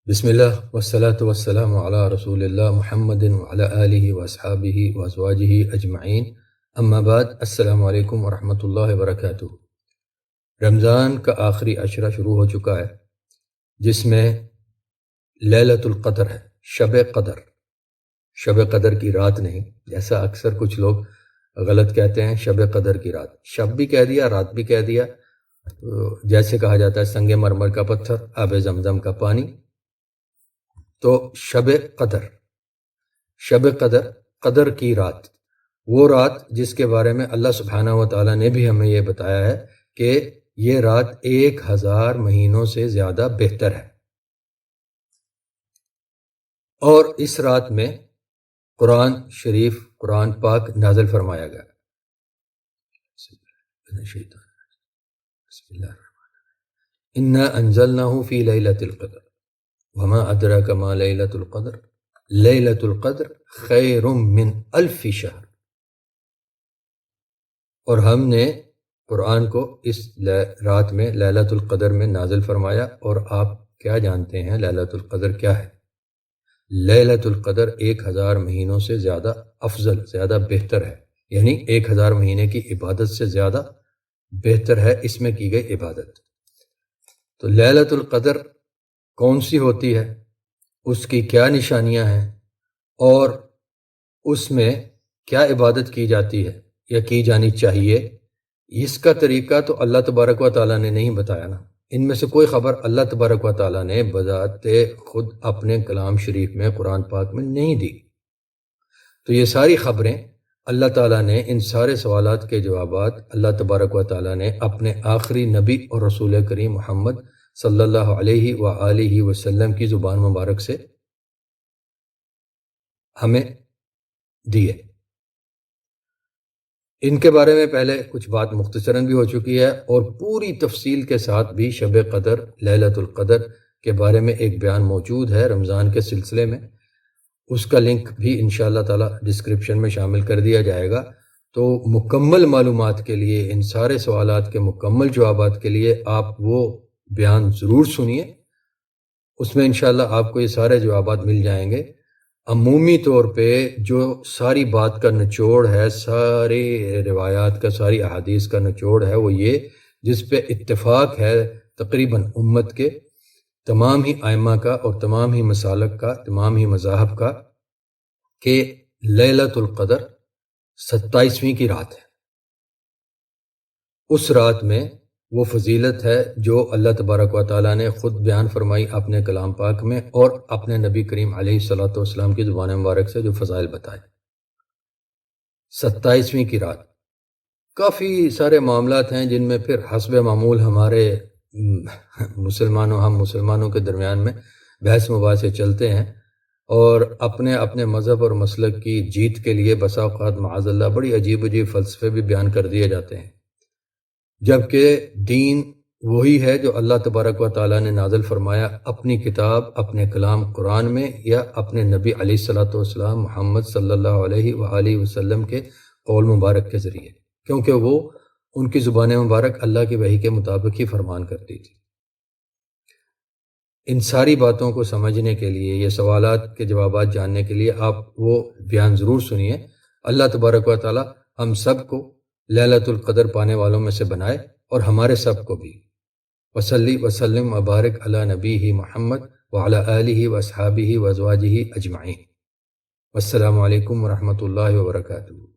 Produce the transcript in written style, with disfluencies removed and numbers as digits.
بسم اللہ والصلاة والسلام علی رسول اللہ محمد وعلی آلہ واصحابہ وازواجہ اجمعین، اما بعد، السلام علیکم ورحمۃ اللہ وبرکاتہ۔ رمضان کا آخری عشرہ شروع ہو چکا ہے، جس میں لیلۃ القدر ہے، شب قدر کی رات نہیں، جیسا اکثر کچھ لوگ غلط کہتے ہیں، شب قدر کی رات، شب بھی کہہ دیا، رات بھی کہہ دیا۔ جیسے کہا جاتا ہے سنگ مرمر کا پتھر، آب زمزم کا پانی، تو شب قدر، قدر کی رات، وہ رات جس کے بارے میں اللہ سبحانہ و تعالیٰ نے بھی ہمیں یہ بتایا ہے کہ یہ رات 1000 مہینوں سے زیادہ بہتر ہے، اور اس رات میں قرآن شریف، قرآن پاک نازل فرمایا گیا۔ انا انزلناہ فی لیلۃ القدر وما ادراک ما لیلۃ القدر لیلۃ القدر خیر من الف شہر۔ اور ہم نے قرآن کو اس رات میں لیلۃ القدر میں نازل فرمایا، اور آپ کیا جانتے ہیں لیلۃ القدر کیا ہے؟ لیلۃ القدر 1000 مہینوں سے زیادہ افضل، زیادہ بہتر ہے، یعنی 1000 مہینے کی عبادت سے زیادہ بہتر ہے اس میں کی گئی عبادت۔ تو لیلۃ القدر کون سی ہوتی ہے، اس کی کیا نشانیاں ہیں، اور اس میں کیا عبادت کی جاتی ہے یا کی جانی چاہیے، اس کا طریقہ تو اللہ تبارک و تعالیٰ نے نہیں بتایا نا۔ ان میں سے کوئی خبر اللہ تبارک و تعالیٰ نے بذات خود اپنے کلام شریف میں، قرآن پاک میں نہیں دی۔ تو یہ ساری خبریں اللہ تعالیٰ نے، ان سارے سوالات کے جوابات اللہ تبارک و تعالیٰ نے اپنے آخری نبی اور رسول کریم محمد صلی اللہ علیہ وآلہ وسلم کی زبان مبارک سے ہمیں دیے۔ ان کے بارے میں پہلے کچھ بات مختصراً بھی ہو چکی ہے، اور پوری تفصیل کے ساتھ بھی شب قدر، لیلۃ القدر کے بارے میں ایک بیان موجود ہے رمضان کے سلسلے میں، اس کا لنک بھی انشاءاللہ تعالی ڈسکرپشن میں شامل کر دیا جائے گا۔ تو مکمل معلومات کے لیے، ان سارے سوالات کے مکمل جوابات کے لیے آپ وہ بیان ضرور سنیے، اس میں انشاءاللہ آپ کو یہ سارے جوابات مل جائیں گے۔ عمومی طور پہ جو ساری بات کا نچوڑ ہے، ساری روایات کا، ساری احادیث کا نچوڑ ہے، وہ یہ جس پہ اتفاق ہے تقریباً امت کے تمام ہی ائمہ کا اور تمام ہی مسالک کا، تمام ہی مذاہب کا، کہ لیلۃ القدر 27ویں کی رات ہے۔ اس رات میں وہ فضیلت ہے جو اللہ تبارک و تعالیٰ نے خود بیان فرمائی اپنے کلام پاک میں، اور اپنے نبی کریم علیہ الصلوۃ والسلام کی زبان مبارک سے جو فضائل بتائے۔ 27ویں کی رات، کافی سارے معاملات ہیں جن میں پھر حسب معمول ہمارے ہم مسلمانوں کے درمیان میں بحث مباحثے چلتے ہیں، اور اپنے اپنے مذہب اور مسلک کی جیت کے لیے بسا اوقات معاذ اللہ بڑی عجیب فلسفے بھی بیان کر دیے جاتے ہیں، جبکہ دین وہی ہے جو اللہ تبارک و تعالیٰ نے نازل فرمایا اپنی کتاب، اپنے کلام قرآن میں، یا اپنے نبی علیہ الصلوۃ والسلام محمد صلی اللہ علیہ وآلہ وسلم کے قول مبارک کے ذریعے، کیونکہ وہ ان کی زبان مبارک اللہ کی وحی کے مطابق ہی فرمان کرتی تھی۔ ان ساری باتوں کو سمجھنے کے لیے، یہ سوالات کے جوابات جاننے کے لیے آپ وہ بیان ضرور سنیے۔ اللہ تبارک و تعالیٰ ہم سب کو لیلۃ القدر پانے والوں میں سے بنائے، اور ہمارے سب کو بھی۔ وصلی وسلم وبارک علی نبیہ محمد وعلی آلہ واصحابہ وازواجہ اجمعین۔ والسلام علیکم ورحمۃ اللہ وبرکاتہ۔